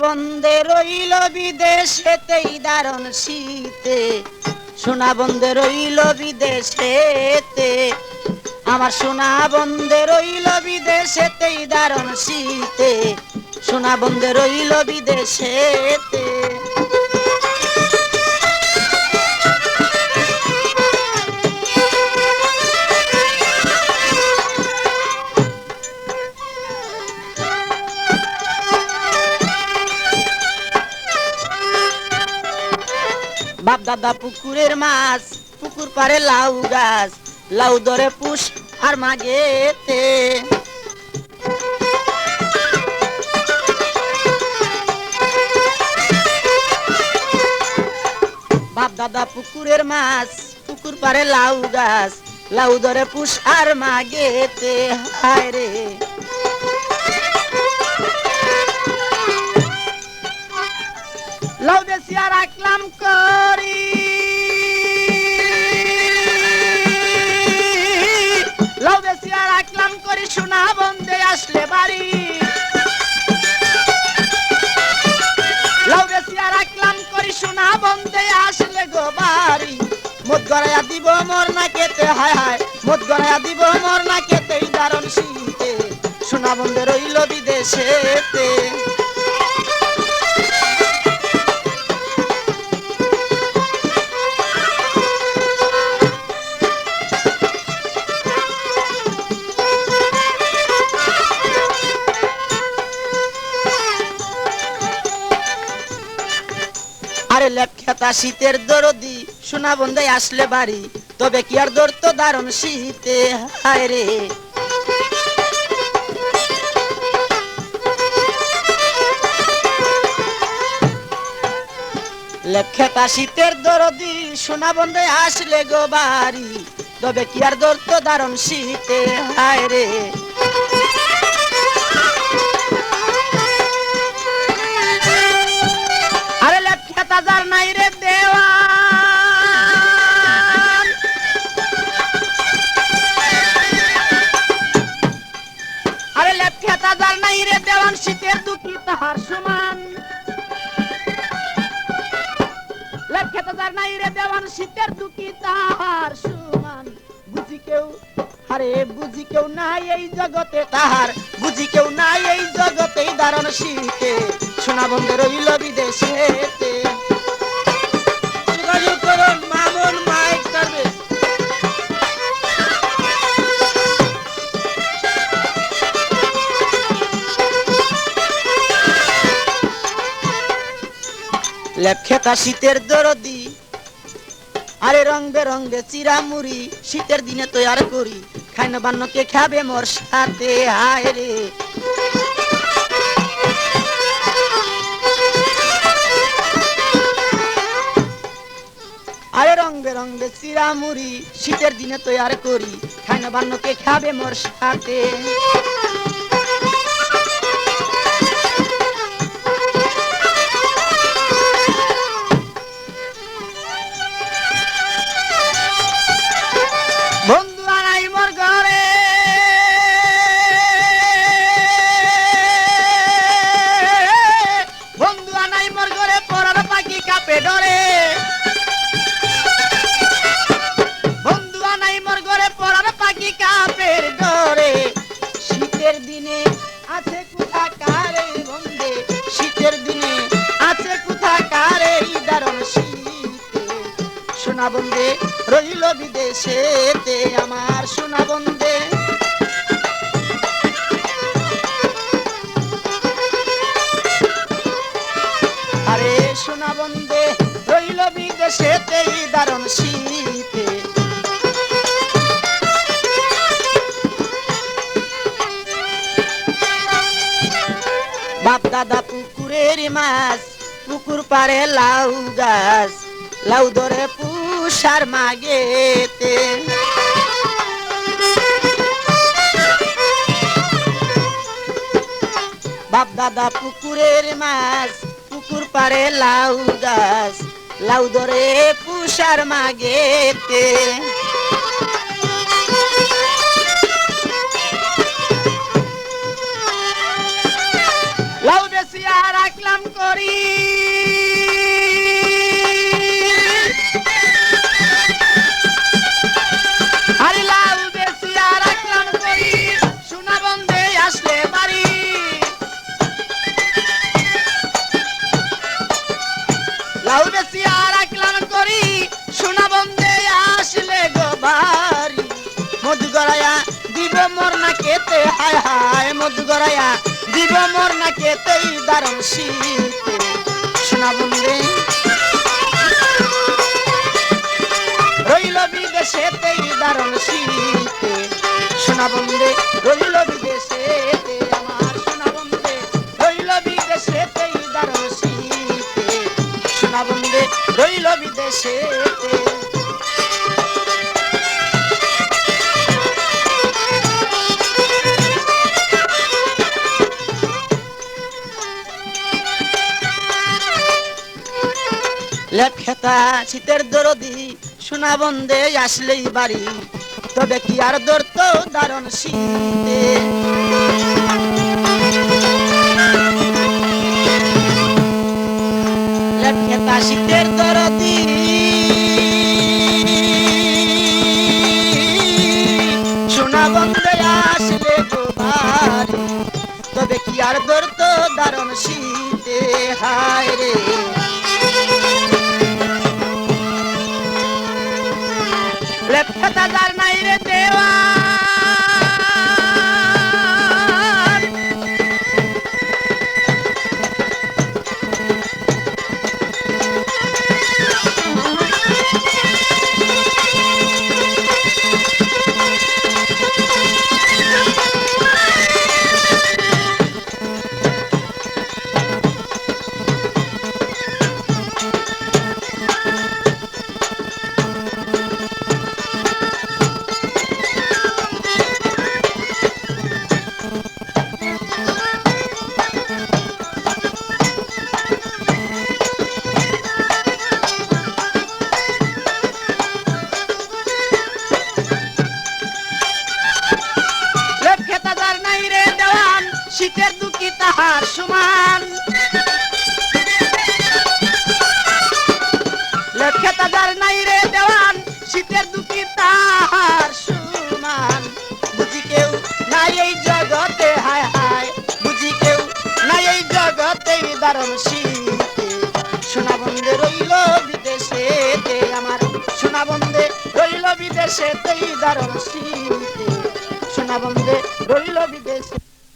বন্ধে রইল বিদেশেতেই দারুণ শীতে, সোনা বন্ধে রইল বিদেশেতে, আমার সোনা বন্ধে রইল বিদেশেতেই দারুণ শীতে, সোনা বন্ধে রইল বিদেশেতে। বাপ দাদা পুকুরের মাছ, পুকুর পারে লাউ গাছ, লাউ ধরে পুষ আর মাগেতে। বাপ দাদা পুকুরের মাছ, পুকুর পারে লাউ গাছ, লাউ ধরে পুষ আর মাগেতে। হায় রে লাউ বেশিয়া রাখলাম করি, লাউ বেশিয়া রাখলাম করি, সোনা বন্ধে আসলে বাড়ি। লাউ বেশিয়া রাখলাম করি, সোনা বন্ধে আসলে গো বাড়ি। মদ গড়াইয়া দিব মোর না কেতে, হায় হায় মদ গড়াইয়া দিব মোর না কেতে, এই দারুণ শীতে, সোনা বন্ধে রইল বিদেশেতে। আরে লেপখেতা শীতের দরদি, সোনা বন্ধে আসলে বাড়ি, তবে কি আর দর তো দারুণ শীতে। হায় রে লেপখেতা শীতের দরদি, সোনা বন্ধে আসলে গো বাড়ি, তবে কি আর দর তো দারুণ শীতে। হায় রে আরে লেপখেতা যার নাই রে দেওয়ান, আরে লেপখেতা যার নাই রে দেওয়ান, শীতের দুঃখী তাহার সমান। লেপখেতা যার নাই রে দেওয়ান, শীতের দুঃখী তাহার সমান। বুঝি কেউ, আরে বুঝি কেউ নাই এই জগতে তাহার, বুঝি কেউ নাই এই জগতে দারুণ শীতে, সোনা বন্ধে রইল বিদেশেতে। যোগাযোগ করুন মামুন মাইক সার্ভিস। লেপখেতা শীতের দরদি, আরে রং বেরঙ্গে চিরামুড়ি, শীতের দিনে তৈয়ার করি, খাই না বান্নকে খাবে মোর সাথে। হায় রে আরে রং বেরঙ্গে চিরামুড়ি, শীতের দিনে তৈয়ার করি, খাই না বান্নকে খাবে মোর সাথে। বন্ধু আনাই মোর ঘরে, বন্ধু আনাই মোর ঘরে, পরার পাখি কাপে ডরে। বন্ধু আনাই মোর ঘরে, পরার পাখি কাপের ডরে। শীতের দিনে আছে কোথা কারে বন্ধে, শীতের দিনে আছে কোথা কারে, দারুণ শীতে, সোনা বন্ধে রইল বিদেশেতে, আমার সোনা বন্ধে। আরে সোনা বন্ধে রইল বিদেশেতে, দারুণ শীতে। বাপ দাদা পুকুরের মাছ, পুকুর পারে লাউ গাছ, লাউ ধরে পুষ আর মাগেতে। বাপ দাদা পুকুরের মাছ, পুকুর পারে লাউ গাছ, লাউ ধরে পুষ আর মাগেতে। লাউ বেশি বেশিয়া রাখলাম করি আরে লাউ বেশিয়া রাখলাম করি সোনা বন্ধে আসলে বাড়ি লাউ বেশিয়া রাখলাম করি সোনা বন্ধে আসলে গো বাড়ি মধু গড়াইয়া দিব মোর না কেতে হায় হায় মধু গড়াইয়া দিব মোর না কেতেই দারুণ শীতে সোনা বন্ধে রইল বিদেশেতেই দারুণ শীতে সোনা বন্ধে রইল বিদেশেতে আমার সোনা বন্ধে রইল বিদেশেতেই দারুণ শীতে সোনা বন্ধে রইল বিদেশেতে লেপ খেতা শীতের দরদি সোনা বন্ধে আসলেই বাড়ি তবে কি আর ধরত দারুণ শীতে লেপ খেতা শীতের দরদি সোনা বন্ধে আসলে গো বাড়ি তবে কি আর ধরত দারুণ শীতে হায় রে লেপ খেতা যার নাই রে দেওয়ান শীতের দুঃখী তাহার সমান লেখে তাজার নাই রে দেওয়ান শীতের দুঃখী তাহার সমান বুঝি কেউ নাই এই জগতে হায় হায় বুঝি কেউ নাই এই জগতে দারুণ শীতে সোনা বন্ধে রইল বিদেশেতে আমার সোনা বন্ধে রইল বিদেশেতেই দারুণ শীতে সোনা বন্ধে রইল বিদেশে